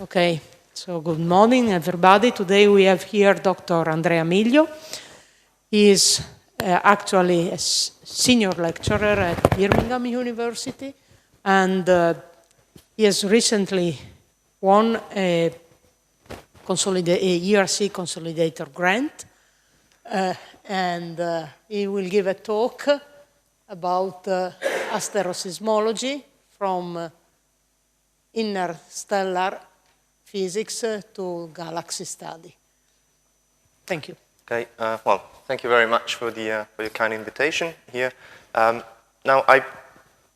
Okay, so good morning, everybody. Today we have here Dr. Andrea Miglio. He is actually a senior lecturer at Birmingham University, and he has recently won a ERC Consolidator grant, and he will give a talk about asterosismology from interstellar physics to galaxy study. Thank you. Okay, well, thank you very much for your kind invitation here. Now, I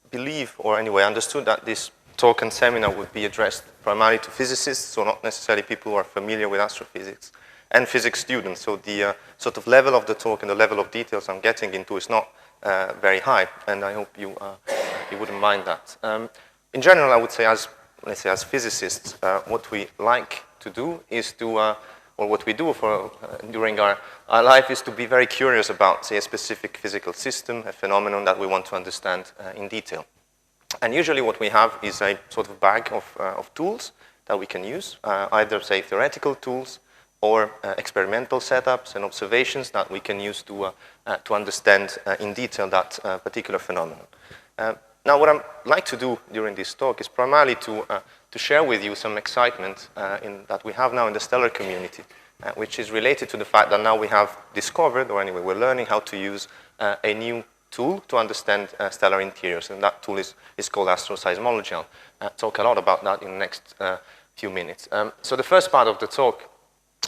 believe, or anyway, understood that this talk and seminar would be addressed primarily to physicists, so not necessarily people who are familiar with astrophysics, and physics students. So the sort of level of the talk and the level of details I'm getting into is not very high, and I hope you wouldn't mind that. In general, I would say, let's say as physicists, what we like to do is to, or what we do during our life is to be very curious about, say, a specific physical system, a phenomenon that we want to understand in detail. And usually what we have is a sort of bag of tools that we can use, either, say, theoretical tools or experimental setups and observations that we can use to understand in detail that particular phenomenon. Now, what I'd like to do during this talk is primarily to share with you some excitement that we have now in the stellar community, which is related to the fact that now we have discovered, or anyway, we're learning how to use a new tool to understand stellar interiors, and that tool is called asteroseismology. I'll talk a lot about that in the next few minutes. So the first part of the talk,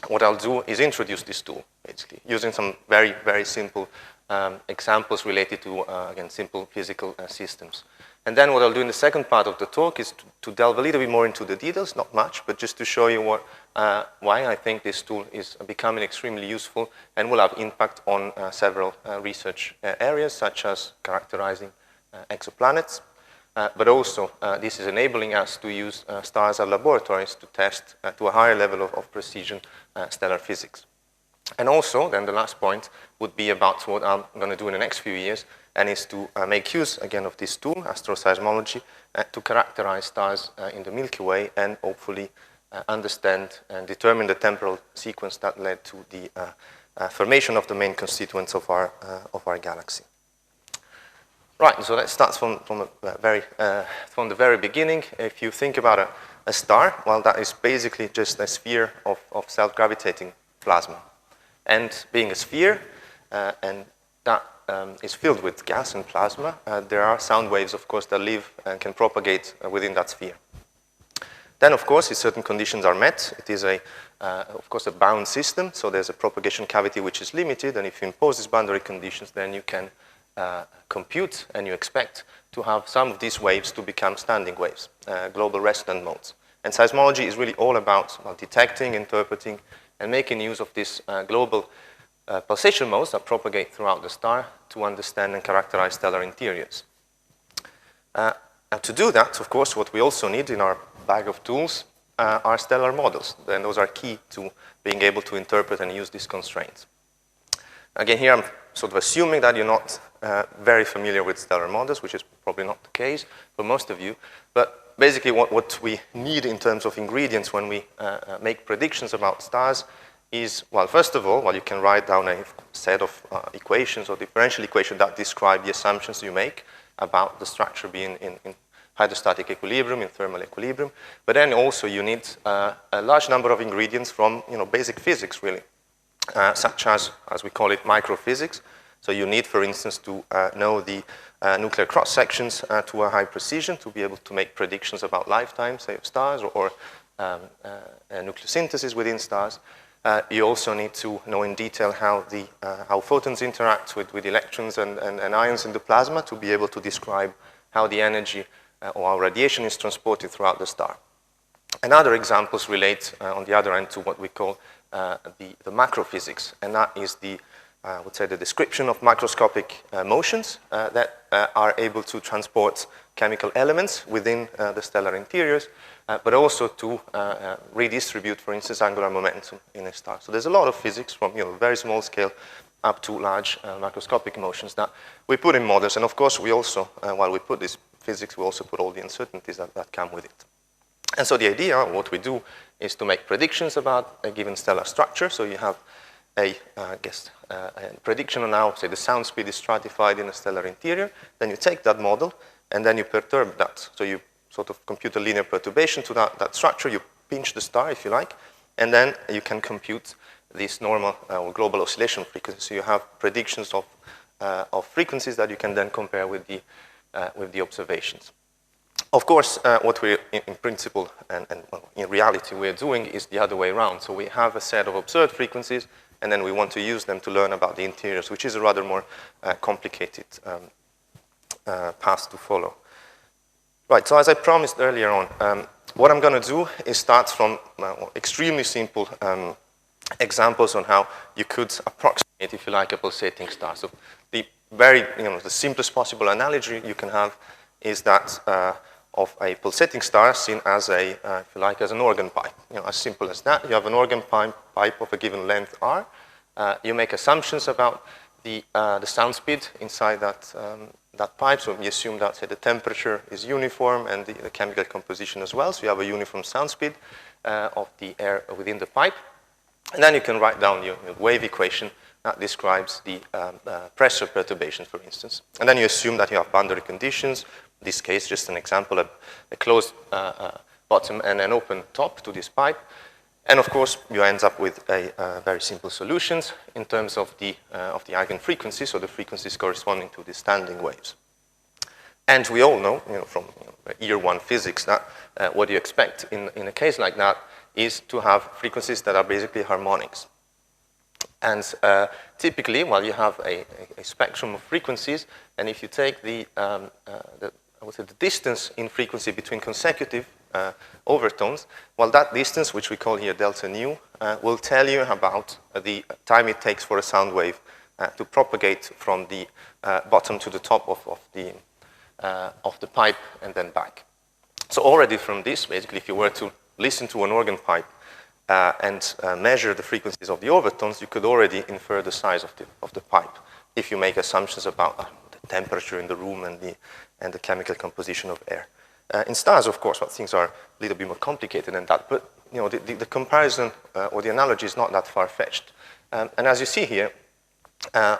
what I'll do is introduce this tool, basically, using some very, very simple examples related to, again, simple physical systems. And then what I'll do in the second part of the talk is to delve a little bit more into the details, not much, but just to show you why I think this tool is becoming extremely useful and will have impact on several research areas, such as characterizing exoplanets. But also, this is enabling us to use stars as laboratories to test to a higher level of precision stellar physics. And also, then the last point would be about what I'm going to do in the next few years, and is to make use, again, of this tool, asteroseismology, to characterize stars in the Milky Way and hopefully understand and determine the temporal sequence that led to the formation of the main constituents of our galaxy. Right, so let's start from the very beginning. If you think about a star, well, that is basically just a sphere of self-gravitating plasma. And being a sphere, and that is filled with gas and plasma, there are sound waves, of course, that live and can propagate within that sphere. Then, of course, if certain conditions are met, it is, of course, a bound system, so there's a propagation cavity which is limited, and if you impose these boundary conditions, then you can compute and you expect to have some of these waves to become standing waves, global resonant modes. And seismology is really all about detecting, interpreting, and making use of these global pulsation modes that propagate throughout the star to understand and characterize stellar interiors. And to do that, of course, what we also need in our bag of tools are stellar models. And those are key to being able to interpret and use these constraints. Again, here I'm sort of assuming that you're not very familiar with stellar models, which is probably not the case for most of you. But basically, what we need in terms of ingredients when we make predictions about stars is, well, first of all, you can write down a set of equations or differential equations that describe the assumptions you make about the structure being in hydrostatic equilibrium, in thermal equilibrium. But then also you need a large number of ingredients from basic physics, really, such as we call it, microphysics. So you need, for instance, to know the nuclear cross-sections to a high precision to be able to make predictions about lifetimes, say, of stars or nucleosynthesis within stars. You also need to know in detail how photons interact with electrons and ions in the plasma to be able to describe how the energy or how radiation is transported throughout the star. And other examples relate, on the other end, to what we call the macrophysics, and that is I would say the description of microscopic motions that are able to transport chemical elements within the stellar interiors, but also to redistribute, for instance, angular momentum in a star. So there's a lot of physics from very small scale up to large macroscopic motions that we put in models. And of course, we also, while we put this physics, we also put all the uncertainties that come with it. And so the idea, what we do, is to make predictions about a given stellar structure. So you have a prediction on how, say, the sound speed is stratified in a stellar interior. Then you take that model, and then you perturb that. So you sort of compute a linear perturbation to that structure. You pinch the star, if you like, and then you can compute this normal or global oscillation frequency. So you have predictions of frequencies that you can then compare with the observations. Of course, what we, in principle and well, in reality, we're doing is the other way around. So we have a set of observed frequencies, and then we want to use them to learn about the interiors, which is a rather more complicated path to follow. Right, so as I promised earlier on, what I'm going to do is start from extremely simple examples on how you could approximate, if you like, a pulsating star. So the the simplest possible analogy you can have is that of a pulsating star seen as a, if you like, as an organ pipe. As simple as that. You have an organ pipe of a given length r. You make assumptions about the sound speed inside that pipe. So you assume that, say, the temperature is uniform and the chemical composition as well. So you have a uniform sound speed of the air within the pipe. And then you can write down your wave equation that describes the pressure perturbation, for instance. And then you assume that you have boundary conditions. In this case, just an example, a closed bottom and an open top to this pipe. And of course, you end up with very simple solutions in terms of the eigenfrequencies, so the frequencies corresponding to the standing waves. And we all know, from year one physics, that what you expect in a case like that is to have frequencies that are basically harmonics. And typically, well, you have a spectrum of frequencies, and if you take I would say the distance in frequency between consecutive overtones, well, that distance, which we call here delta nu, will tell you about the time it takes for a sound wave to propagate from the bottom to the top of the pipe and then back. So already from this, basically, if you were to listen to an organ pipe and measure the frequencies of the overtones, you could already infer the size of the pipe if you make assumptions about the temperature in the room and the chemical composition of air. In stars, of course, things are a little bit more complicated than that, but the comparison or the analogy is not that far-fetched. And as you see here,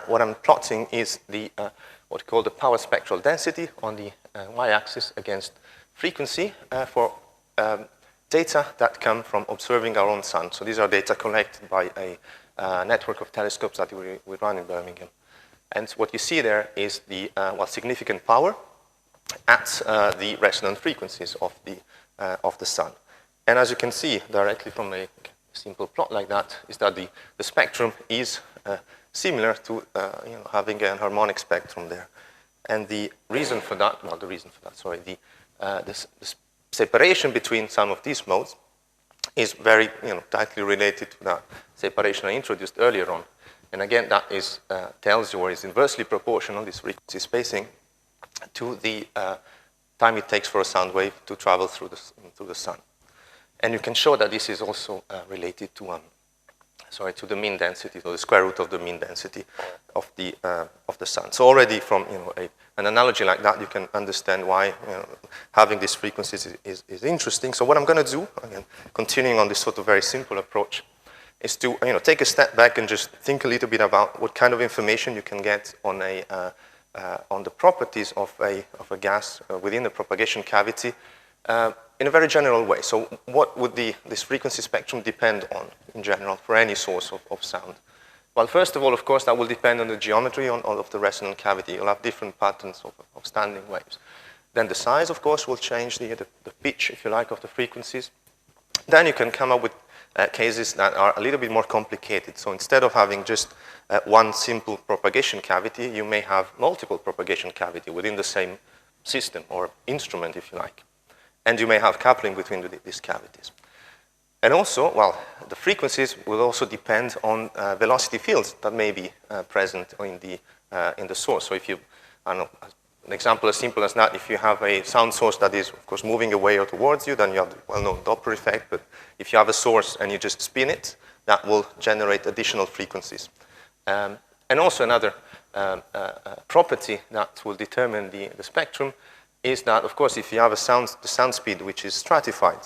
what I'm plotting is what we call the power spectral density on the y-axis against frequency for data that come from observing our own sun. So these are data collected by a network of telescopes that we run in Birmingham. And what you see there is the significant power at the resonant frequencies of the sun. And as you can see directly from a simple plot like that, is that the spectrum is similar to having a harmonic spectrum there. And the reason for that, the separation between some of these modes is very tightly related to that separation I introduced earlier on. And again, that is tells you, or is inversely proportional, this frequency spacing, to the time it takes for a sound wave to travel through the sun. And you can show that this is also related to the mean density, so the square root of the mean density of the sun. So already from an analogy like that, you can understand why having these frequencies is interesting. So what I'm going to do, again, continuing on this sort of very simple approach, is to take a step back and just think a little bit about what kind of information you can get on the properties of a gas within the propagation cavity in a very general way. So what would this frequency spectrum depend on in general for any source of sound? Well, first of all, of course, that will depend on the geometry of the resonant cavity. You'll have different patterns of standing waves. Then the size, of course, will change the pitch, if you like, of the frequencies. Then you can come up with cases that are a little bit more complicated. So instead of having just one simple propagation cavity, you may have multiple propagation cavity within the same system or instrument, if you like. And you may have coupling between these cavities. And also, well, the frequencies will also depend on velocity fields that may be present in the source. So if you, an example as simple as that, if you have a sound source that is, of course, moving away or towards you, then you have the well-known Doppler effect. But if you have a source and you just spin it, that will generate additional frequencies. And also another property that will determine the spectrum is that, of course, if you have the sound speed which is stratified,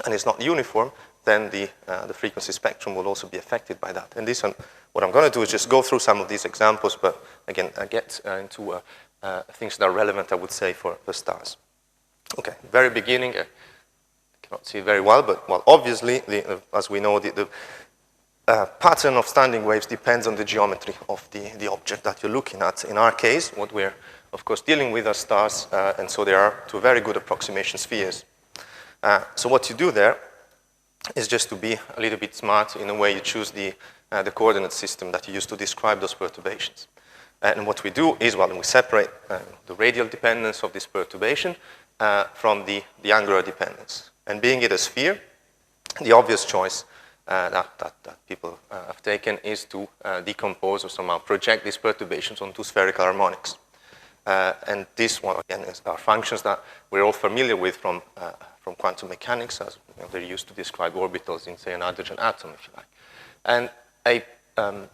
and is not uniform, then the frequency spectrum will also be affected by that. And what I'm going to do is just go through some of these examples, but again, I get into things that are relevant, I would say, for the stars. Okay, very beginning, I cannot see very well, but well, obviously, as we know, the pattern of standing waves depends on the geometry of the object that you're looking at. In our case, what we're, of course, dealing with are stars, and so they are, to a very good approximation, spheres. So what you do there is just to be a little bit smart in a way you choose the coordinate system that you use to describe those perturbations. And what we do is, well, we separate the radial dependence of this perturbation from the angular dependence. And being it a sphere, the obvious choice that people have taken is to decompose or somehow project these perturbations onto spherical harmonics. And this one, again, are functions that we're all familiar with from quantum mechanics, as they're used to describe orbitals in, say, an hydrogen atom, if you like. And a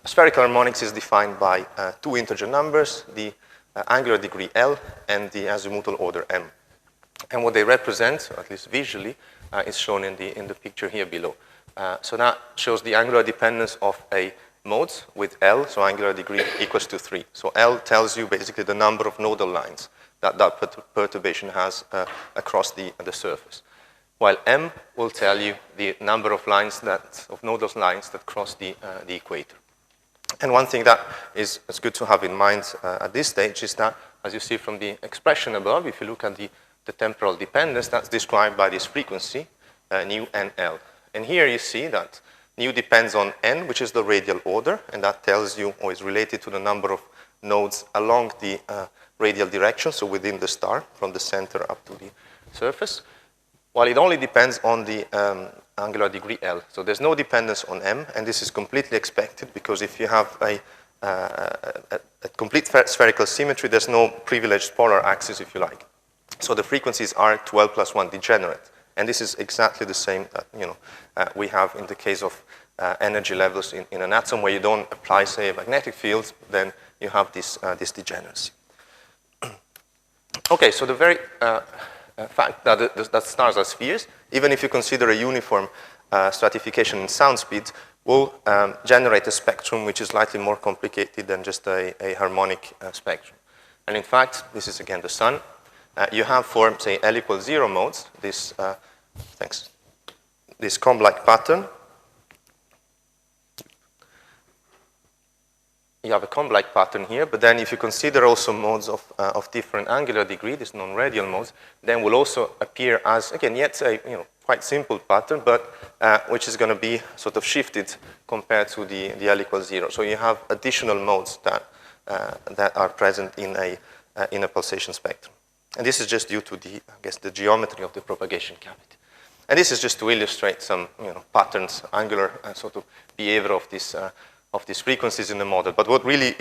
spherical harmonics is defined by two integer numbers, the angular degree L and the azimuthal order M. And what they represent, or at least visually, is shown in the picture here below. So that shows the angular dependence of a mode with L, so angular degree equals to 3. So L tells you basically the number of nodal lines that perturbation has across the surface, while M will tell you the number of lines of nodal lines that cross the equator. And one thing that is good to have in mind at this stage is that, as you see from the expression above, if you look at the temporal dependence, that's described by this frequency, nu and L. And here you see that nu depends on n, which is the radial order, and that tells you, or is related to the number of nodes along the radial direction, so within the star, from the center up to the surface, while it only depends on the angular degree L. So there's no dependence on m, and this is completely expected, because if you have a complete spherical symmetry, there's no privileged polar axis, if you like. So the frequencies are 12 plus 1 degenerate. And this is exactly the same that we have in the case of energy levels in an atom, where you don't apply, say, a magnetic field, then you have this degeneracy. Okay, so the very fact that stars are spheres, even if you consider a uniform stratification in sound speed, will generate a spectrum which is slightly more complicated than just a harmonic spectrum. And in fact, this is again the sun. You have for, say, L equals 0 modes, this comb-like pattern. You have a comb-like pattern here, but then if you consider also modes of different angular degree, these non-radial modes, then will also appear as, again, yet a quite simple pattern, but which is going to be sort of shifted compared to the L equals 0. So you have additional modes that are present in a pulsation spectrum. And this is just due to the geometry of the propagation cavity. And this is just to illustrate some, patterns, angular sort of behavior of these frequencies in the model. But what really,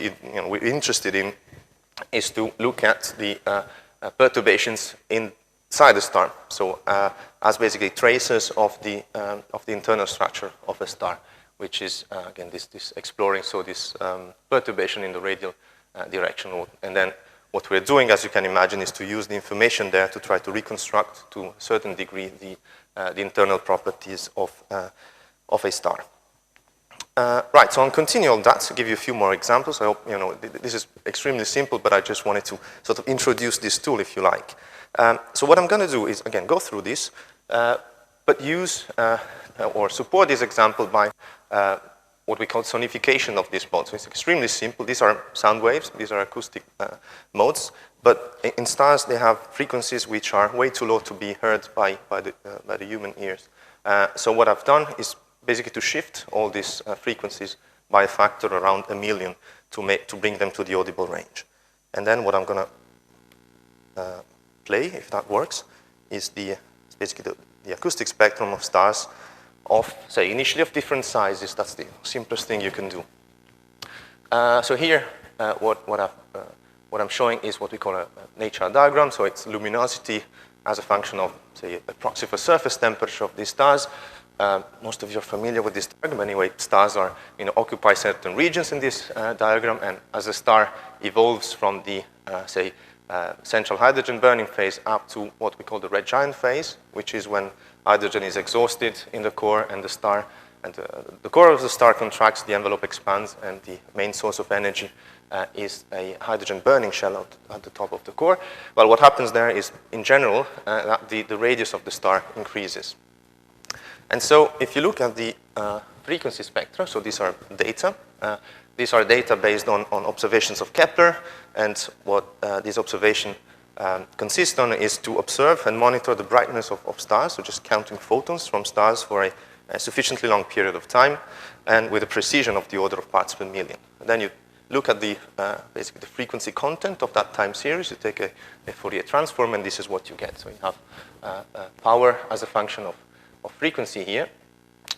we're interested in is to look at the perturbations inside the star. So as basically traces of the internal structure of a star, which is again this exploring. So this perturbation in the radial direction, and then what we're doing, as you can imagine, is to use the information there to try to reconstruct, to a certain degree, the internal properties of a star. Right, so I'll continue on that to give you a few more examples. I hope, this is extremely simple, but I just wanted to sort of introduce this tool, if you like. So what I'm going to do is, again, go through this, but use or support this example by what we call sonification of this mode. So it's extremely simple. These are sound waves. These are acoustic modes. But in stars, they have frequencies which are way too low to be heard by the human ears. So what I've done is basically to shift all these frequencies by a factor around 1 million to bring them to the audible range. And then what I'm going to play, if that works, is basically the acoustic spectrum of stars of, say, initially of different sizes. That's the simplest thing you can do. So here, what I'm showing is what we call a nature diagram. So it's luminosity as a function of, say, a proxy for surface temperature of these stars. Most of you are familiar with this diagram. Anyway, stars are, occupy certain regions in this diagram, and as a star evolves from the, central hydrogen burning phase up to what we call the red giant phase, which is when hydrogen is exhausted in the core, and the core of the star contracts, the envelope expands, and the main source of energy is a hydrogen burning shell at the top of the core. Well, what happens there is, in general, that the radius of the star increases. And so if you look at the frequency spectra, so these are data. These are data based on observations of Kepler, and what these observations consist on is to observe and monitor the brightness of stars, so just counting photons from stars for a sufficiently long period of time, and with a precision of the order of parts per million. And then you look at the basically the frequency content of that time series. You take a Fourier transform, and this is what you get. So you have power as a function of frequency here.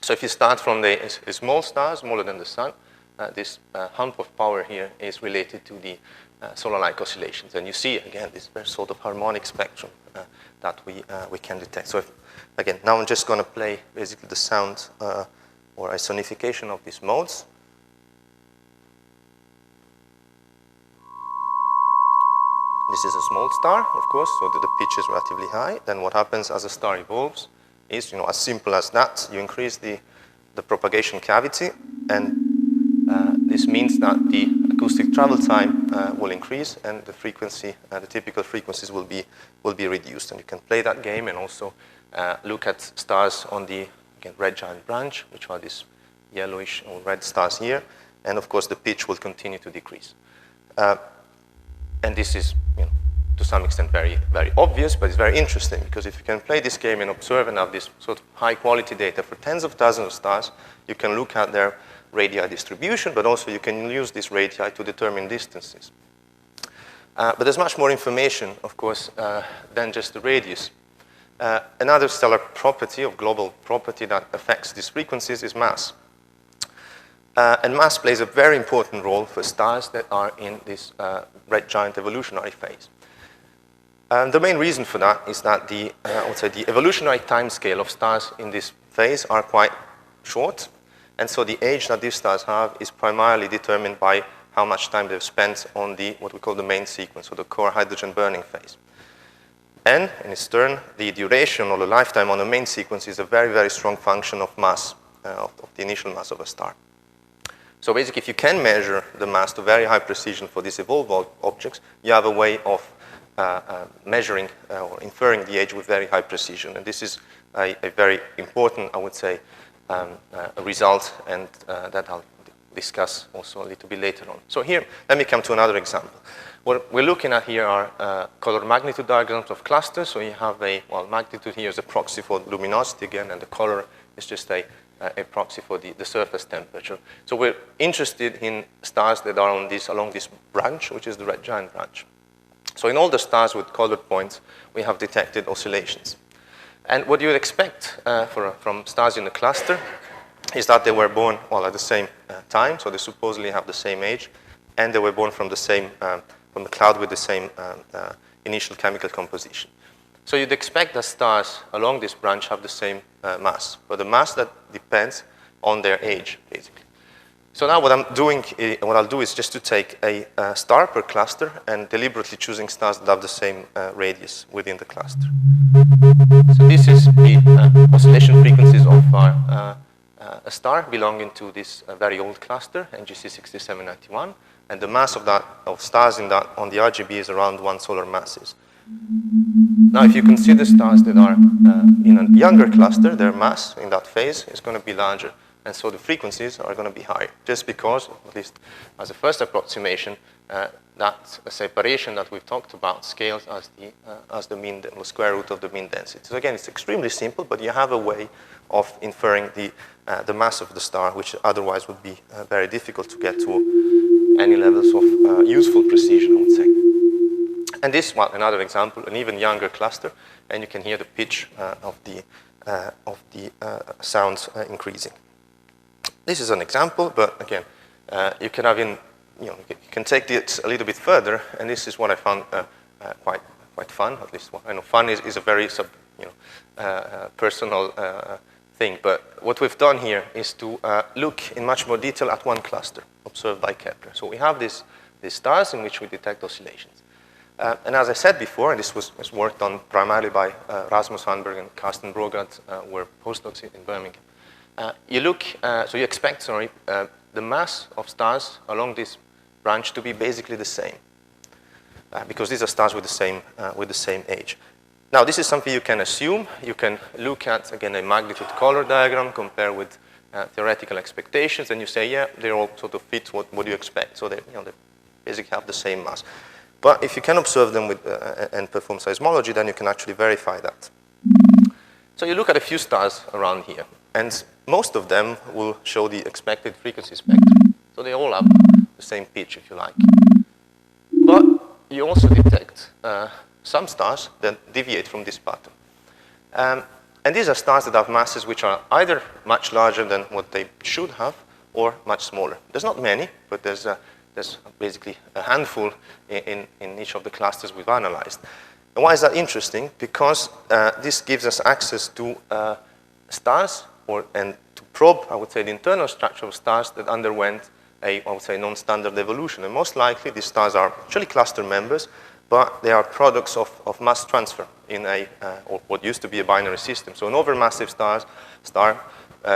So if you start from a small star, smaller than the sun, this hump of power here is related to the solar-like oscillations. And you see, again, this very sort of harmonic spectrum that we can detect. So again, now I'm just going to play basically the sound or a sonification of these modes. This is a small star, of course, so the pitch is relatively high. Then what happens as a star evolves is, as simple as that. You increase the propagation cavity, and this means that the acoustic travel time will increase, and the frequency, the typical frequencies will be reduced. And you can play that game and also look at stars on the red giant branch, which are these yellowish or red stars here. And of course, the pitch will continue to decrease. And this is, to some extent very, very obvious, but it's very interesting, because if you can play this game and observe and have this sort of high quality data for tens of thousands of stars, you can look at their radii distribution, but also you can use this radii to determine distances. But there's much more information, of course, than just the radius. Another stellar property, or global property, that affects these frequencies is mass. And mass plays a very important role for stars that are in this red giant evolutionary phase. The main reason for that is that the evolutionary timescale of stars in this phase are quite short, and so the age that these stars have is primarily determined by how much time they've spent on what we call the main sequence, or the core hydrogen burning phase. And in its turn, the duration or the lifetime on the main sequence is a very, very strong function of mass, of the initial mass of a star. So basically, if you can measure the mass to very high precision for these evolved objects, you have a way of measuring or inferring the age with very high precision. And this is a very important, I would say, result, and that I'll discuss also a little bit later on. So here, let me come to another example. What we're looking at here are color magnitude diagrams of clusters. So you have magnitude here is a proxy for luminosity again, and the color is just a proxy for the surface temperature. So we're interested in stars that are along this branch, which is the red giant branch. So in all the stars with colored points, we have detected oscillations. And what you would expect from stars in the cluster is that they were born at the same time, so they supposedly have the same age, and they were born from the cloud with the same initial chemical composition. So you'd expect that stars along this branch have the same mass, but the mass that depends on their age, basically. So now what I'll do is just to take a star per cluster and deliberately choosing stars that have the same radius within the cluster. So this is the oscillation frequencies of a star belonging to this very old cluster, NGC 6791, and the mass of stars on the RGB is around 1 solar masses. Now, if you consider stars that are in a younger cluster, their mass in that phase is going to be larger. And so the frequencies are going to be higher, just because, at least as a first approximation, that separation that we've talked about scales as the mean, the square root of the mean density. So again, it's extremely simple, but you have a way of inferring the mass of the star, which otherwise would be very difficult to get to any levels of useful precision, I would say. And this one, another example, an even younger cluster, and you can hear the pitch of the sounds increasing. This is an example, but again, you can take it a little bit further, and this is what I found quite fun. At least I know fun is a very personal thing. But what we've done here is to look in much more detail at one cluster observed by Kepler. So we have these stars in which we detect oscillations. And as I said before, and this was work done primarily by Rasmus Hanberg and Carsten Brogard, who were postdocs in Birmingham. So you expect, the mass of stars along this branch to be basically the same, because these are stars with the same age. Now, this is something you can assume. You can look at, again, a magnitude color diagram, compare with theoretical expectations, and you say, yeah, they all sort of fit what you expect. So they basically have the same mass. But if you can observe them and perform seismology, then you can actually verify that. So you look at a few stars around here, and most of them will show the expected frequency spectrum. So they all have the same pitch, if you like. But you also detect some stars that deviate from this pattern. And these are stars that have masses which are either much larger than what they should have or much smaller. There's not many, but there's basically a handful in each of the clusters we've analyzed. And why is that interesting? Because this gives us access to stars and to probe, I would say, the internal structure of stars that underwent I would say, non-standard evolution. And most likely, these stars are actually cluster members, but they are products of mass transfer in or what used to be a binary system. So an overmassive star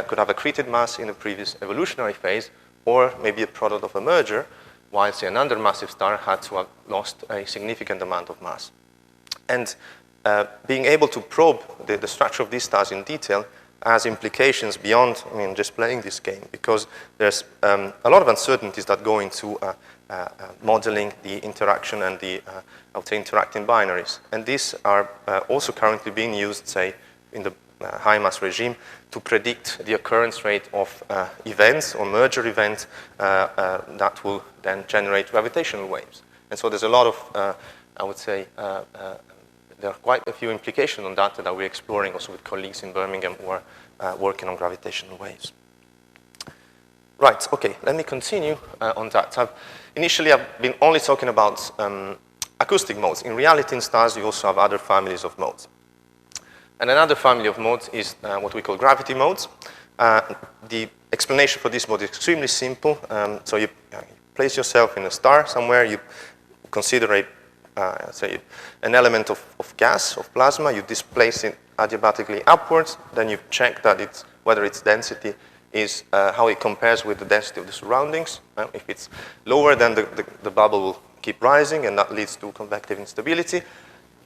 could have accreted mass in a previous evolutionary phase, or maybe a product of a merger, while, say, an undermassive star had to have lost a significant amount of mass. And being able to probe the structure of these stars in detail has implications beyond, just playing this game, because there's a lot of uncertainties that go into modeling the interaction and the, I would say, interacting binaries. And these are also currently being used, say, in the high mass regime to predict the occurrence rate of events or merger events that will then generate gravitational waves. And so there's a lot of, I would say, there are quite a few implications on that we're exploring also with colleagues in Birmingham who are working on gravitational waves. Right, okay, let me continue on that. Initially, I've been only talking about acoustic modes. In reality, in stars, you also have other families of modes. And another family of modes is what we call gravity modes. The explanation for this mode is extremely simple. So you place yourself in a star somewhere, you consider say an element of gas, of plasma, you displace it adiabatically upwards, then you check that whether its density is how it compares with the density of the surroundings. If it's lower, then the bubble will keep rising, and that leads to convective instability.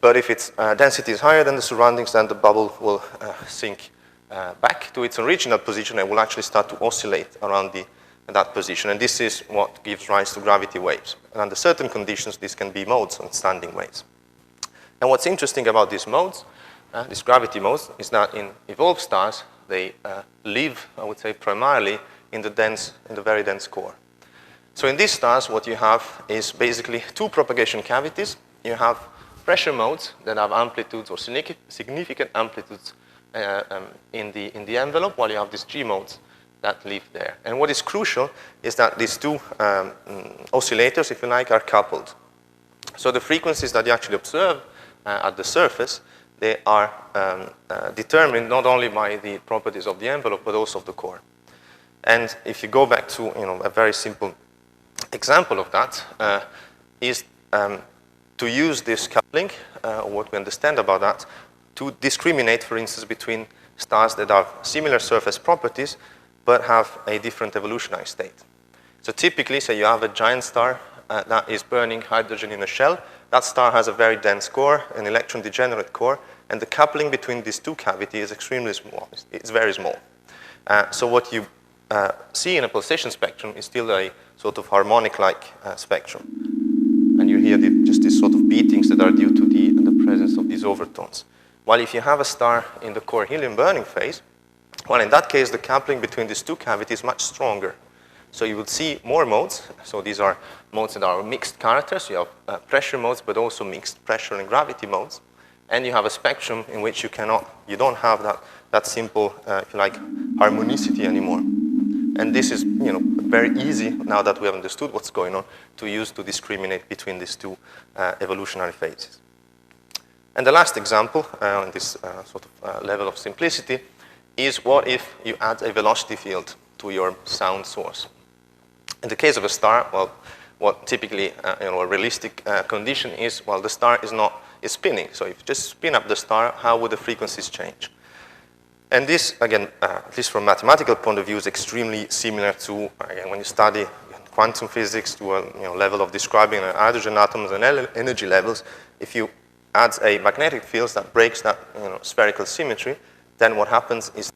But if its density is higher than the surroundings, then the bubble will sink back to its original position and will actually start to oscillate around that position. And this is what gives rise to gravity waves. And under certain conditions, this can be modes on standing waves. And what's interesting about these modes, these gravity modes, is that in evolved stars, they live, I would say, primarily in the very dense core. So in these stars, what you have is basically two propagation cavities. You have pressure modes that have amplitudes or significant amplitudes in the envelope, while you have these G modes that live there. And what is crucial is that these two oscillators, if you like, are coupled. So the frequencies that you actually observe at the surface, they are determined not only by the properties of the envelope, but also of the core. And if you go back to a very simple example of that, is to use this coupling, or what we understand about that, to discriminate, for instance, between stars that have similar surface properties, but have a different evolutionary state. So typically, say you have a giant star that is burning hydrogen in a shell. That star has a very dense core, an electron degenerate core, and the coupling between these two cavities is extremely small. It's very small. So what you see in a pulsation spectrum is still a sort of harmonic-like spectrum. And you hear just these sort of beatings that are due to the presence of these overtones. While if you have a star in the core helium burning phase, well, in that case, the coupling between these two cavities is much stronger. So you would see more modes. So these are modes that are mixed characters. You have pressure modes, but also mixed pressure and gravity modes. And you have a spectrum in which you don't have that simple, if you like, harmonicity anymore. And this is, very easy, now that we have understood what's going on, to use to discriminate between these two evolutionary phases. And the last example, on this sort of level of simplicity, is what if you add a velocity field to your sound source? In the case of a star, well, what typically a realistic condition is, well, the star is spinning. So if you just spin up the star, how would the frequencies change? And this, again, at least from a mathematical point of view, is extremely similar to, again, when you study quantum physics to a level of describing hydrogen atoms and energy levels. If you add a magnetic field that breaks that spherical symmetry, then what happens is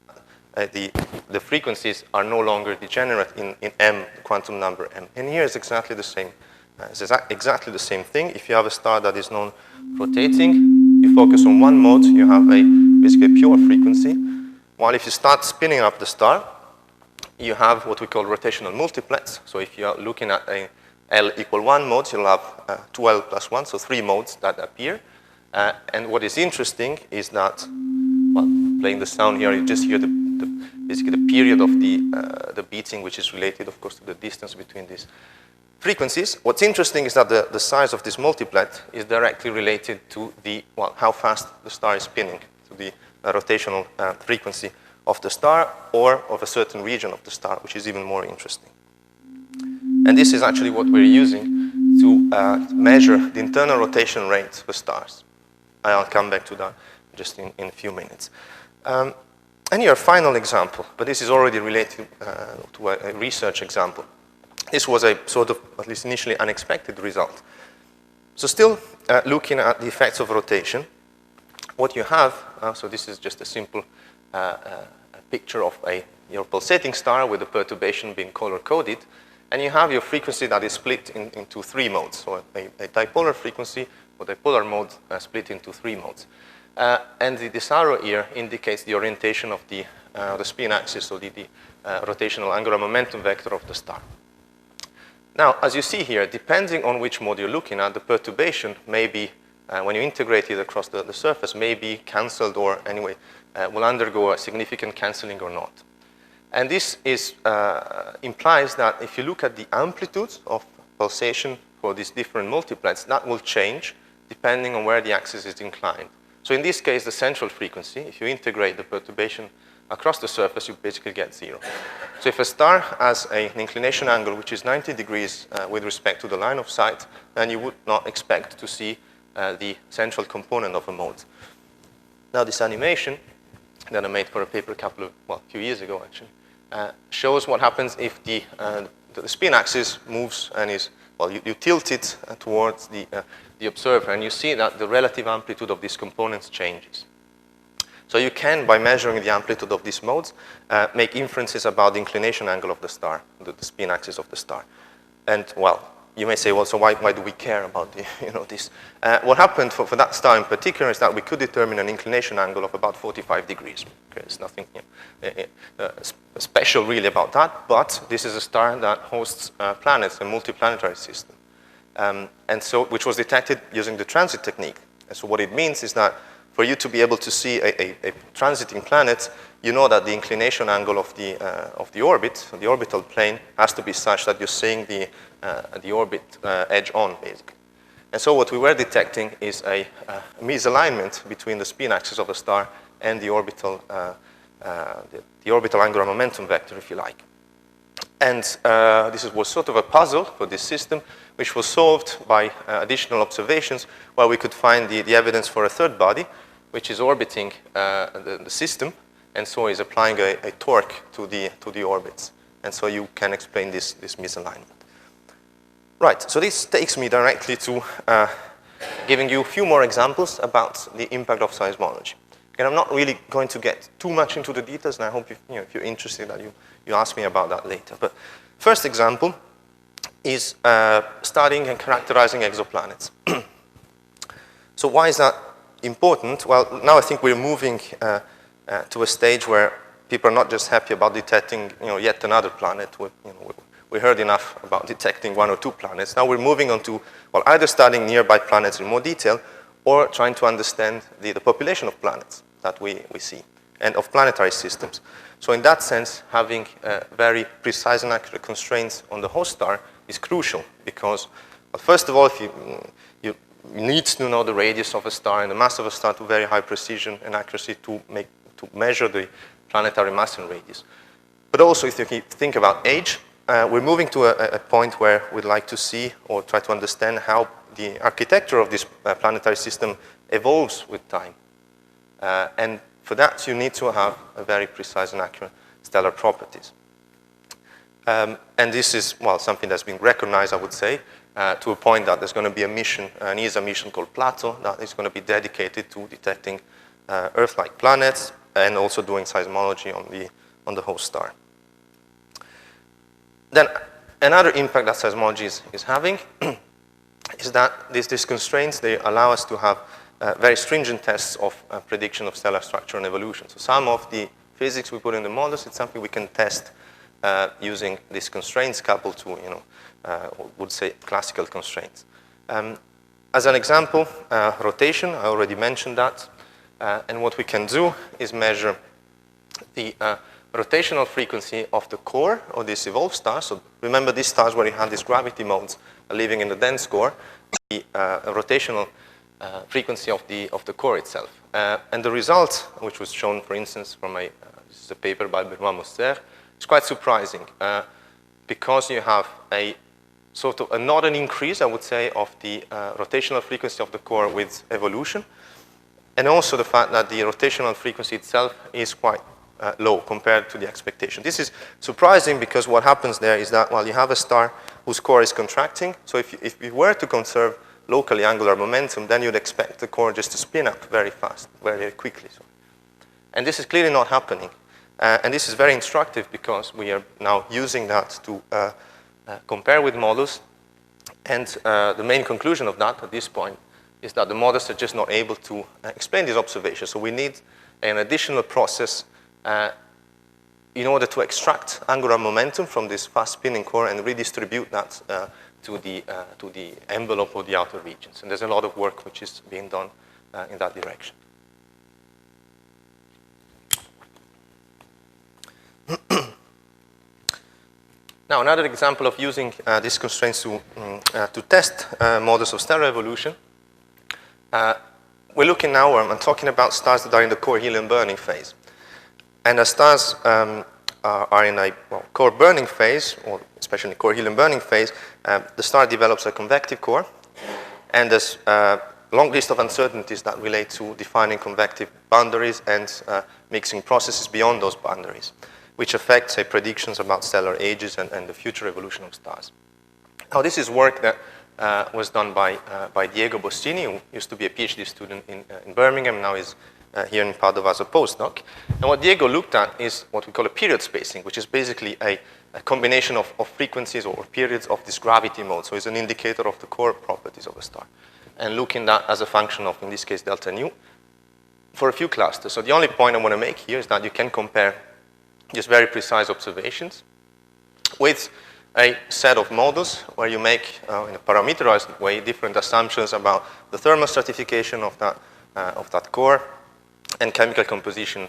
the frequencies are no longer degenerate in m, the quantum number m. And here is exactly the same. It's exactly the same thing. If you have a star that is non-rotating, you focus on one mode, you have basically a pure frequency. While if you start spinning up the star, you have what we call rotational multiplets. So if you are looking at a L equal 1 mode, you'll have 2L plus 1, so 3 modes that appear. And what is interesting is that, well, playing the sound here, you just hear basically the period of the beating, which is related, of course, to the distance between these frequencies. What's interesting is that the size of this multiplet is directly related to how fast the star is spinning, to the rotational frequency of the star or of a certain region of the star, which is even more interesting. And this is actually what we're using to measure the internal rotation rate for stars. I'll come back to that just in a few minutes. And here, a final example, but this is already related to a research example. This was a sort of, at least initially, unexpected result. So still looking at the effects of rotation, what you have, so this is just a simple a picture of your pulsating star with the perturbation being color-coded, and you have your frequency that is split into 3 modes. So a dipolar frequency or dipolar mode split into 3 modes. And this arrow here indicates the orientation of the spin axis, so the rotational angular momentum vector of the star. Now, as you see here, depending on which mode you're looking at, the perturbation may be, when you integrate it across the surface, may be cancelled or anyway will undergo a significant cancelling or not. And this implies that if you look at the amplitudes of pulsation for these different multiplets, that will change depending on where the axis is inclined. So in this case, the central frequency, if you integrate the perturbation across the surface, you basically get 0. So if a star has an inclination angle which is 90 degrees with respect to the line of sight, then you would not expect to see the central component of a mode. Now this animation that I made for a paper a few years ago actually, shows what happens if the spin axis moves and you tilt it towards the observer, and you see that the relative amplitude of these components changes. So you can, by measuring the amplitude of these modes, make inferences about the inclination angle of the star, the spin axis of the star. And well, you may say, well, so why do we care about this? What happened for that star in particular is that we could determine an inclination angle of about 45 degrees. Okay, there's nothing special really about that, but this is a star that hosts planets, a multiplanetary system. And so, which was detected using the transit technique. And so what it means is that for you to be able to see a transiting planet, you know that the inclination angle of the orbit, the orbital plane, has to be such that you're seeing the orbit edge on, basically. And so what we were detecting is a misalignment between the spin axis of the star and the orbital angular momentum vector, if you like. And this was sort of a puzzle for this system, which was solved by additional observations, where we could find the evidence for a third body, which is orbiting the system, and so is applying a torque to the orbits. And so you can explain this misalignment. Right, so this takes me directly to giving you a few more examples about the impact of seismology. And I'm not really going to get too much into the details, and I hope if you're interested that you ask me about that later. But first example is studying and characterizing exoplanets. So why is that important? Well, now I think we're moving to a stage where people are not just happy about detecting yet another planet. We heard enough about detecting 1 or 2 planets. Now we're moving on to either studying nearby planets in more detail or trying to understand the population of planets that we see and of planetary systems. So in that sense, having very precise and accurate constraints on the host star is crucial because, well, first of all, if you need to know the radius of a star and the mass of a star to very high precision and accuracy to measure the planetary mass and radius. But also, if you think about age, we're moving to a point where we'd like to see or try to understand how the architecture of this planetary system evolves with time. And for that, you need to have a very precise and accurate stellar properties. And this is, well, something that's been recognized, I would say, to a point that there's going to be a mission, an ESA mission called Plato, that is going to be dedicated to detecting Earth-like planets and also doing seismology on the host star. Then another impact that seismology is having is that these constraints, they allow us to have very stringent tests of prediction of stellar structure and evolution. So some of the physics we put in the models, it's something we can test using these constraints coupled to, would say classical constraints. As an example, rotation, I already mentioned that. And what we can do is measure the rotational frequency of the core of this evolved star. So remember these stars where you have these gravity modes living in the dense core, the rotational frequency of the core itself. And the result, which was shown, for instance, from this is a paper by Birmingham, is quite surprising because you have a sort of not an increase, I would say, of the rotational frequency of the core with evolution, and also the fact that the rotational frequency itself is quite low compared to the expectation. This is surprising because what happens there is that, well, you have a star whose core is contracting. So if you were to conserve locally angular momentum, then you'd expect the core just to spin up very fast, very quickly. And this is clearly not happening. And this is very instructive because we are now using that to compare with models. And the main conclusion of that at this point is that the models are just not able to explain these observations. So we need an additional process in order to extract angular momentum from this fast spinning core and redistribute that to the envelope of the outer regions. And there's a lot of work which is being done in that direction. Now, another example of using these constraints to test models of stellar evolution. We're looking now, I'm talking about stars that are in the core helium burning phase. And as stars are in a core burning phase, or especially in the core helium burning phase, the star develops a convective core. And there's a long list of uncertainties that relate to defining convective boundaries and mixing processes beyond those boundaries, which affect, say, predictions about stellar ages and the future evolution of stars. Now, this is work that was done by Diego Bostini, who used to be a PhD student in Birmingham, now is here in Padova as a postdoc. And what Diego looked at is what we call a period spacing, which is basically a combination of frequencies or periods of this gravity mode. So it's an indicator of the core properties of a star. And looking at as a function of, in this case, delta nu, for a few clusters. So the only point I want to make here is that you can compare just very precise observations with a set of models where you make, in a parameterized way, different assumptions about the thermal stratification of that core and chemical composition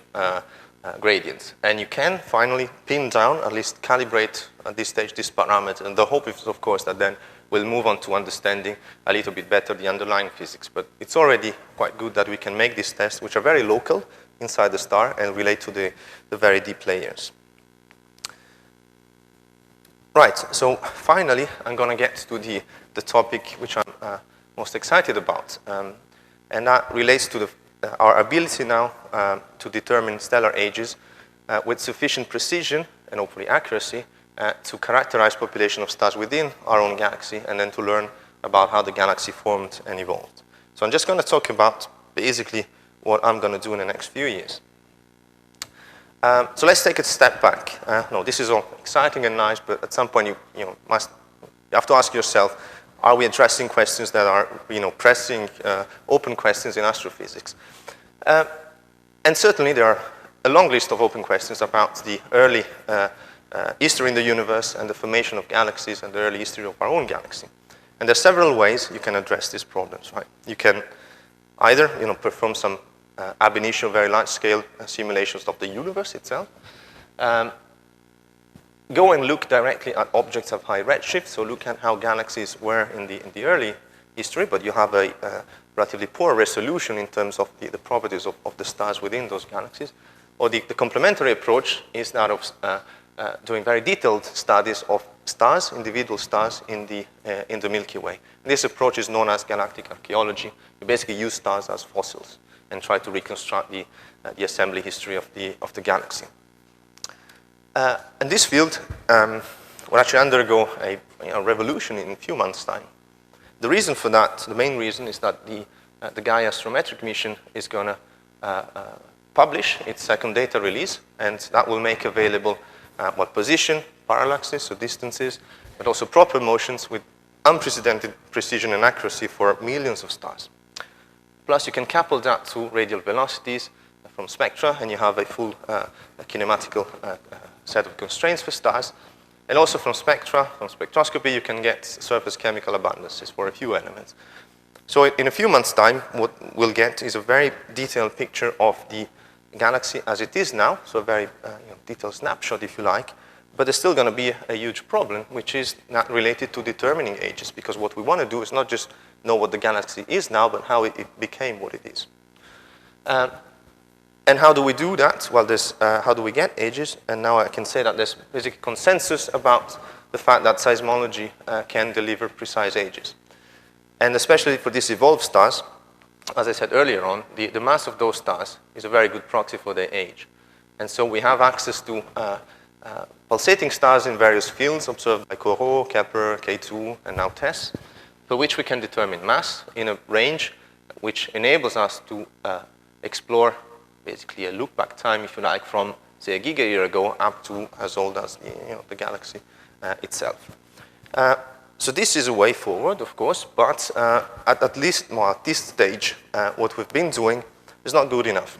gradients. And you can finally pin down, at least calibrate at this stage, this parameter. And the hope is, of course, that then we'll move on to understanding a little bit better the underlying physics. But it's already quite good that we can make these tests, which are very local inside the star and relate to the very deep layers. Right, so finally, I'm going to get to the topic which I'm most excited about. And that relates to our ability now to determine stellar ages with sufficient precision and hopefully accuracy to characterize population of stars within our own galaxy and then to learn about how the galaxy formed and evolved. So I'm just going to talk about basically what I'm going to do in the next few years. So let's take a step back. No, this is all exciting and nice, but at some point you have to ask yourself, are we addressing questions that are pressing open questions in astrophysics? And certainly there are a long list of open questions about the early history in the universe and the formation of galaxies and the early history of our own galaxy. And there are several ways you can address these problems, right? You can either perform some ab initio, very large-scale simulations of the universe itself. Go and look directly at objects of high redshift, so look at how galaxies were in the early history, but you have a relatively poor resolution in terms of the properties of the stars within those galaxies. Or the complementary approach is that of doing very detailed studies of stars, individual stars in the Milky Way. And this approach is known as galactic archaeology. We basically use stars as fossils and try to reconstruct the assembly history of the galaxy. And this field will actually undergo a revolution in a few months' time. The reason for that, the main reason, is that the Gaia astrometric mission is going to publish its second data release, and that will make available position, parallaxes, so distances, but also proper motions with unprecedented precision and accuracy for millions of stars. Plus, you can couple that to radial velocities from spectra, and you have a full kinematical set of constraints for stars. And also from spectra, from spectroscopy, you can get surface chemical abundances for a few elements. So in a few months' time, what we'll get is a very detailed picture of the galaxy as it is now, so a very detailed snapshot, if you like. But there's still going to be a huge problem, which is not related to determining ages, because what we want to do is not just know what the galaxy is now, but how it became what it is. And how do we do that? Well, how do we get ages? And now I can say that there's basically consensus about the fact that seismology can deliver precise ages. And especially for these evolved stars, as I said earlier on, the mass of those stars is a very good proxy for their age. And so we have access to pulsating stars in various fields observed by CoRoT, Kepler, K2, and now TESS, for which we can determine mass in a range which enables us to explore basically a look-back time, if you like, from, say, a giga-year ago up to as old as the galaxy itself. So this is a way forward, of course, but at least at this stage, what we've been doing is not good enough.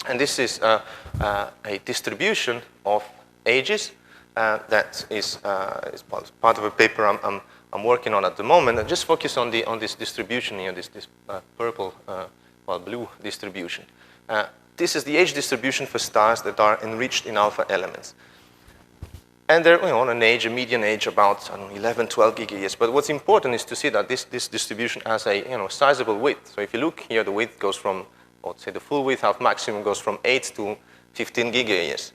And this is a distribution of ages that is part of a paper I'm working on at the moment. And just focus on this distribution here, this purple, blue distribution. This is the age distribution for stars that are enriched in alpha elements. And they're on an age, a median age about 11, 12 gigayears. But what's important is to see that this distribution has a sizable width. So if you look here, the width goes from, say the full width half maximum goes from 8 to 15 gigayears.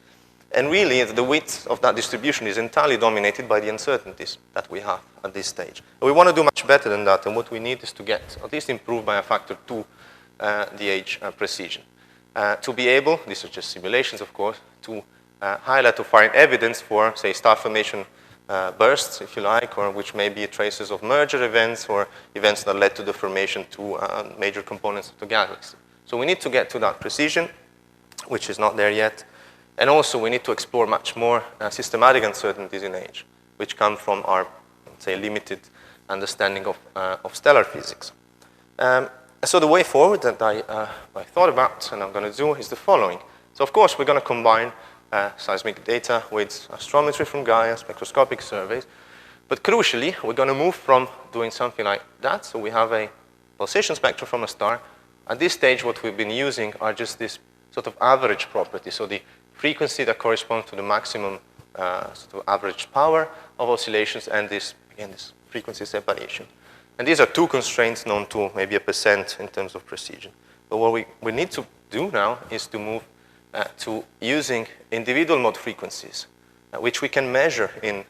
And really, the width of that distribution is entirely dominated by the uncertainties that we have at this stage. But we want to do much better than that, and what we need is to get at least improved by a factor 2 the age precision. To be able, these are just simulations of course, to highlight or find evidence for, say, star formation bursts, if you like, or which may be traces of merger events or events that led to the formation to major components of the galaxy. So we need to get to that precision, which is not there yet. And also we need to explore much more systematic uncertainties in age, which come from our, say, limited understanding of stellar physics. So the way forward that I thought about and I'm going to do is the following. So of course we're going to combine seismic data with astrometry from Gaia, spectroscopic surveys. But crucially, we're going to move from doing something like that. So we have a pulsation spectra from a star. At this stage, what we've been using are just this sort of average property. So the frequency that corresponds to the maximum sort of average power of oscillations and this, again, this frequency separation. And these are two constraints known to maybe 1% in terms of precision. But what we need to do now is to move to using individual mode frequencies, which we can measure in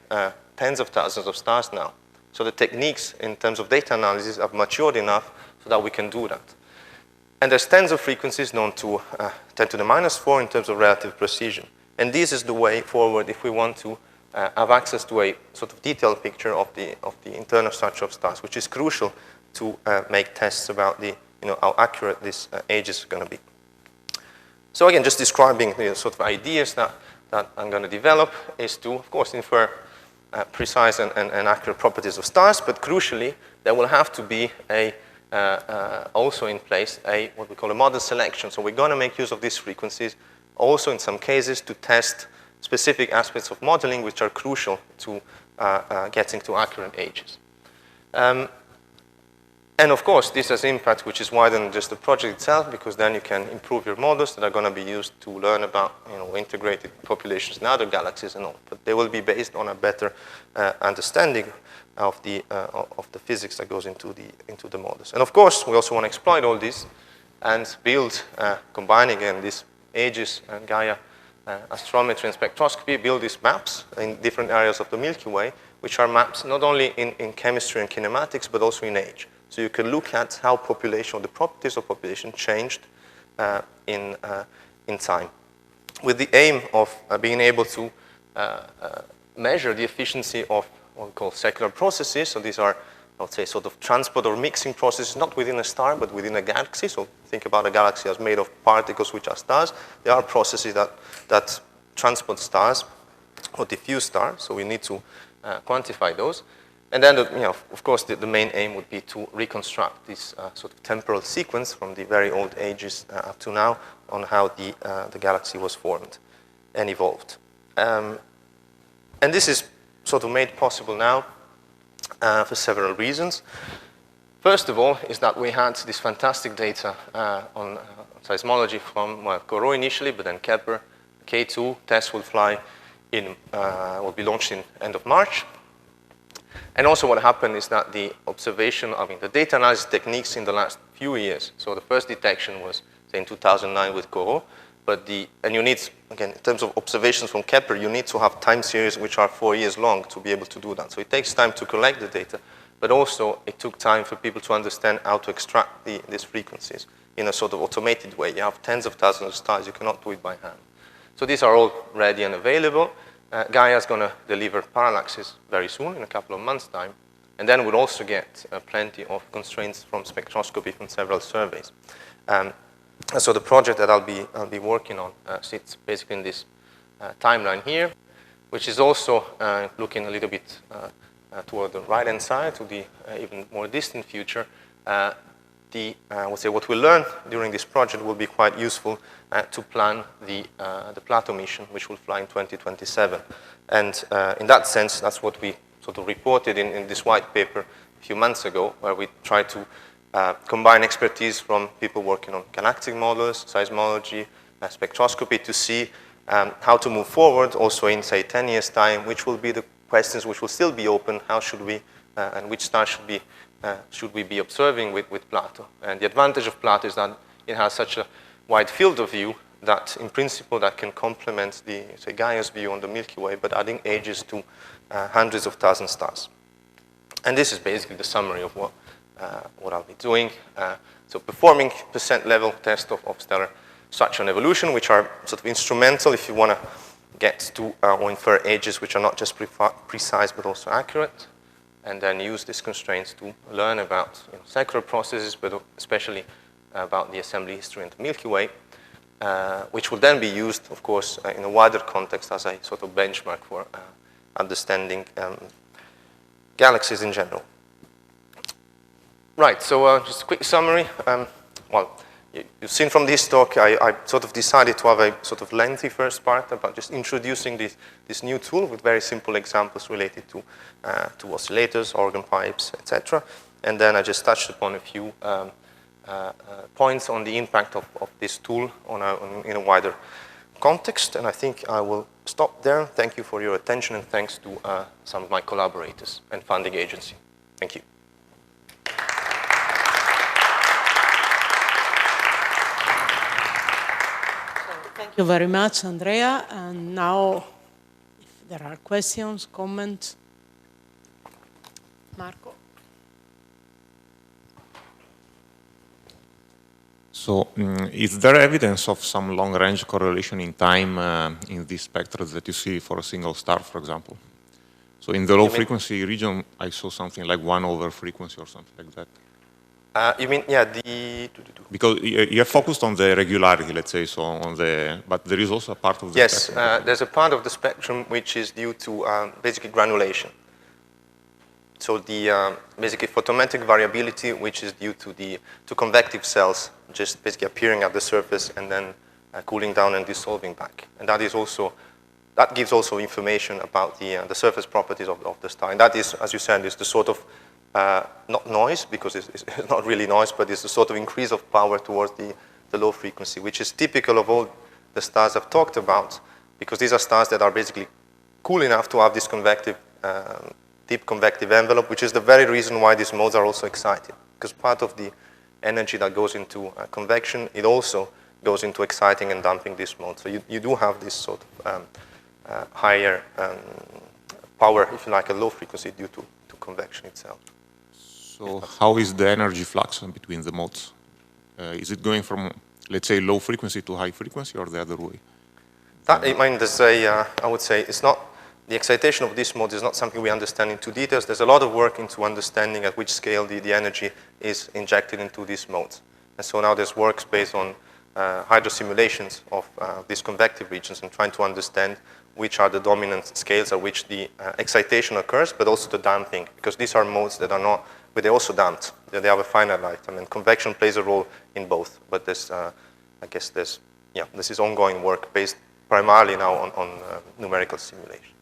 tens of thousands of stars now. So the techniques in terms of data analysis have matured enough so that we can do that. And there's tens of frequencies known to 10 to the minus 4 in terms of relative precision. And this is the way forward if we want to have access to a sort of detailed picture of the internal structure of stars, which is crucial to make tests about how accurate this age is going to be. So again, just describing the sort of ideas that I'm going to develop is to, of course, infer precise and accurate properties of stars, but crucially, there will have to be also in place what we call a model selection. So we're going to make use of these frequencies also in some cases to test specific aspects of modeling which are crucial to getting to accurate ages. And of course, this has impact which is wider than just the project itself, because then you can improve your models that are going to be used to learn about integrated populations in other galaxies and all. But they will be based on a better understanding of the physics that goes into the models. And of course, we also want to exploit all this and build, combine again these ages and Gaia astrometry and spectroscopy build these maps in different areas of the Milky Way, which are maps not only in chemistry and kinematics, but also in age. So you can look at how population, or the properties of population changed in time, with the aim of being able to measure the efficiency of what we call secular processes. So these are, I would say, sort of transport or mixing processes, not within a star, but within a galaxy. So think about a galaxy as made of particles which are stars. There are processes that transport stars or diffuse stars, so we need to quantify those. And then, of course, the main aim would be to reconstruct this sort of temporal sequence from the very old ages up to now on how the galaxy was formed and evolved. And this is sort of made possible now for several reasons. First of all is that we had this fantastic data on seismology from CoRoT initially, but then Kepler, K2, TESS will be launched in end of March. And also what happened is that the data analysis techniques in the last few years, so the first detection was, say, in 2009 with CoRoT, and you need, again, in terms of observations from Kepler, you need to have time series which are 4 years long to be able to do that. So it takes time to collect the data, but also it took time for people to understand how to extract these frequencies in a sort of automated way. You have tens of thousands of stars, you cannot do it by hand. So these are all ready and available. Gaia is going to deliver parallaxes very soon, in a couple of months' time. And then we'll also get plenty of constraints from spectroscopy from several surveys. And so the project that I'll be working on sits basically in this timeline here, which is also looking a little bit toward the right-hand side, to the even more distant future. I would say what we learn during this project will be quite useful to plan the Plato mission, which will fly in 2027. And in that sense, that's what we sort of reported in this white paper a few months ago, where we tried to combine expertise from people working on galactic models, seismology, spectroscopy, to see how to move forward also in, say, 10 years' time, which will be the questions which will still be open. How should we, and which stars should we be observing with Plato? And the advantage of Plato is that it has such a wide field of view that, in principle, that can complement the, say, Gaia's view on the Milky Way, but adding ages to hundreds of thousands of stars. And this is basically the summary of what I'll be doing. So performing percent level test of stellar structure and evolution, which are sort of instrumental if you want to get to or infer ages which are not just precise but also accurate, and then use these constraints to learn about secular processes, but especially about the assembly history in the Milky Way, which will then be used, of course, in a wider context as a sort of benchmark for understanding galaxies in general. Right, so just a quick summary. Well, you've seen from this talk, I sort of decided to have a sort of lengthy first part about just introducing this new tool with very simple examples related to oscillators, organ pipes, etc. And then I just touched upon a few points on the impact of this tool in a wider context. And I think I will stop there. Thank you for your attention, and thanks to some of my collaborators and funding agency. Thank you. Thank you very much, Andrea. And now, if there are questions, comments, Marco. So, is there evidence of some long-range correlation in time in these spectra that you see for a single star, for example? So, in the low-frequency region, I saw something like 1 over frequency or something like that. You mean, yeah, Because you have focused on the regularity, let's say, so but there is also a part of the spectrum. Yes, there's a part of the spectrum which is due to basically granulation. So the basically photometric variability, which is due to convective cells just basically appearing at the surface and then cooling down and dissolving back. And that gives also information about the surface properties of the star. And that is, as you said, is the sort of not noise, because it's not really noise, but it's the sort of increase of power towards the low frequency, which is typical of all the stars I've talked about, because these are stars that are basically cool enough to have this convective, deep convective envelope, which is the very reason why these modes are also exciting, because part of the energy that goes into convection, it also goes into exciting and damping this mode. So you do have this sort of higher power, if you like, a low frequency due to convection itself. So how is the energy flux between the modes? Is it going from, let's say, low frequency to high frequency, or the other way? That, I mean, there's a, I would say, it's not, the excitation of this mode is not something we understand into details. There's a lot of work into understanding at which scale the energy is injected into these modes. And so now there's works based on hydro simulations of these convective regions and trying to understand which are the dominant scales at which the excitation occurs, but also the damping, because these are modes that are not, but they're also damped. They have a finite lifetime, and convection plays a role in both. But there's, I guess there's, yeah, this is ongoing work based primarily now on numerical simulation.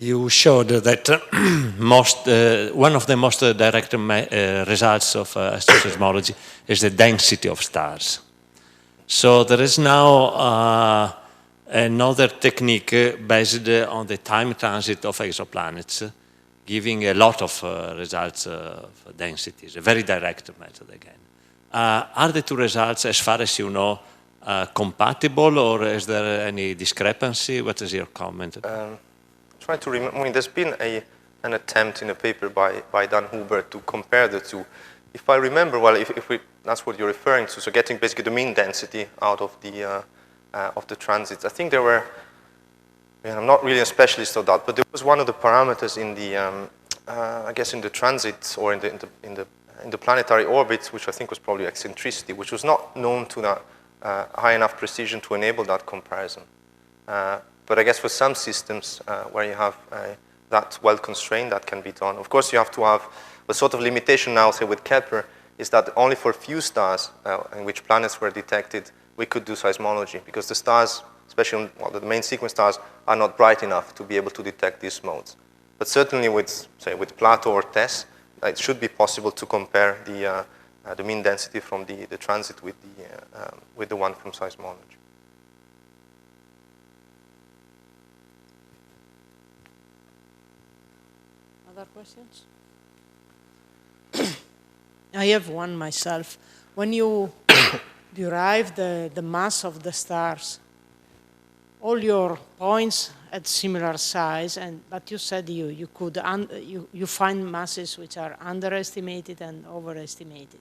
You showed that one of the most direct results of asteroseismology is the density of stars. So there is now another technique based on the time transit of exoplanets, giving a lot of results of densities, a very direct method again. Are the two results, as far as you know, compatible, or is there any discrepancy? What is your comment? Try to remember, I mean, there's been an attempt in a paper by Dan Huber to compare the two. If I remember well, if that's what you're referring to, so getting basically the mean density out of the transits. I think there were, I'm not really a specialist of that, but there was one of the parameters in the, I guess in the transits or in the planetary orbits, which I think was probably eccentricity, which was not known to that high enough precision to enable that comparison. But I guess for some systems where you have that well constrained, that can be done. Of course, you have to have the sort of limitation now, say with Kepler, is that only for few stars in which planets were detected, we could do seismology, because the stars, especially the main sequence stars, are not bright enough to be able to detect these modes. But certainly with, say, with Plato or TESS, it should be possible to compare the mean density from the transit with the one from seismology. Other questions? I have one myself. When you derive the mass of the stars, all your points at similar size, but you said you find masses which are underestimated and overestimated.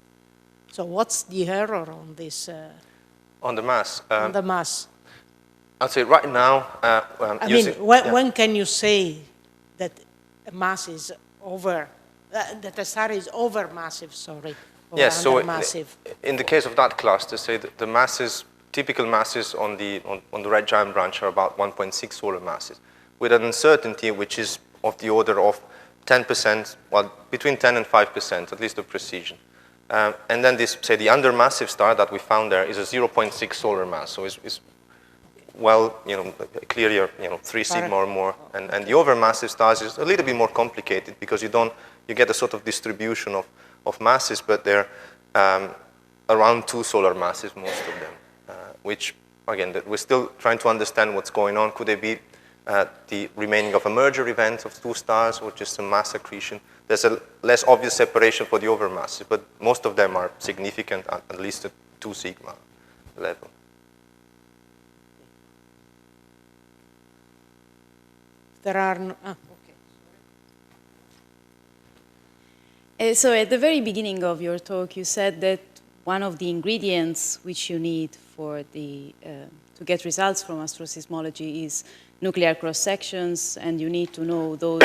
So what's the error on this? On the mass? On the mass. I'd say right now... I mean, when can you say that a mass is over, that a star is overmassive, sorry, or yes, so in the case of that cluster, say the masses, typical masses on the red giant branch are about 1.6 solar masses, with an uncertainty which is of the order of 10%, well, between 10 and 5%, at least of precision. And then this, say, the undermassive star that we found there is a 0.6 solar mass, so it's well, clearly, 3 sigma or more. And the overmassive stars is a little bit more complicated because you get a sort of distribution of masses, but they're around 2 solar masses, most of them, which, again, we're still trying to understand what's going on. Could they be the remaining of a merger event of 2 stars or just some mass accretion? There's a less obvious separation for the overmasses, but most of them are significant at least at 2 sigma level. There are no, okay. So at the very beginning of your talk, you said that one of the ingredients which you need for to get results from astroseismology is nuclear cross-sections, and you need to know those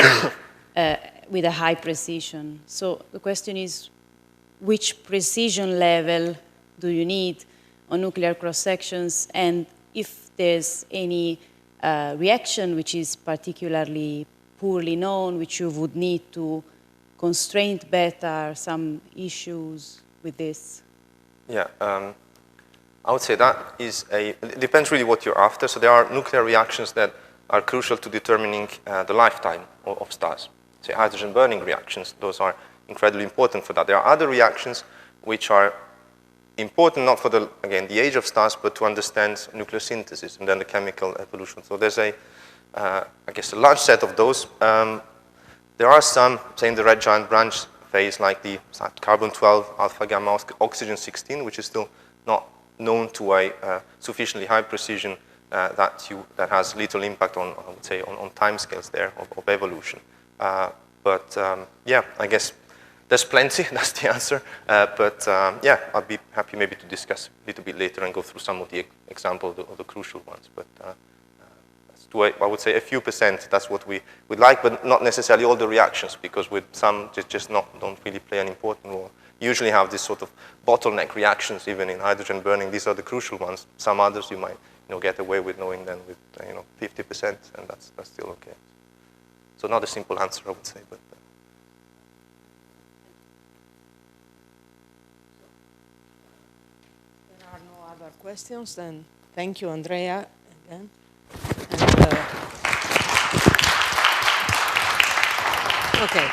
with a high precision. So the question is, which precision level do you need on nuclear cross-sections, and if there's any reaction which is particularly poorly known, which you would need to constrain better, some issues with this? Yeah, I would say that is it depends really what you're after. So there are nuclear reactions that are crucial to determining the lifetime of stars. Say hydrogen burning reactions, those are incredibly important for that. There are other reactions which are important not for the age of stars, but to understand nucleosynthesis and then the chemical evolution. So there's I guess a large set of those. There are some, say in the red giant branch, phase like the carbon-12, alpha-gamma, oxygen-16, which is still not known to a sufficiently high precision that has little impact on, I would say, on timescales there of evolution. Yeah, I guess there's plenty, that's the answer. Yeah, I'd be happy maybe to discuss a little bit later and go through some of the examples of the crucial ones. But I would say a few percent, that's what we would like, but not necessarily all the reactions, because with some just don't really play an important role. You usually have this sort of bottleneck reactions, even in hydrogen burning. These are the crucial ones. Some others you might get away with knowing them with 50%, and that's still okay. So not a simple answer, I would say. But there are no other questions, then thank you, Andrea, again. And, okay.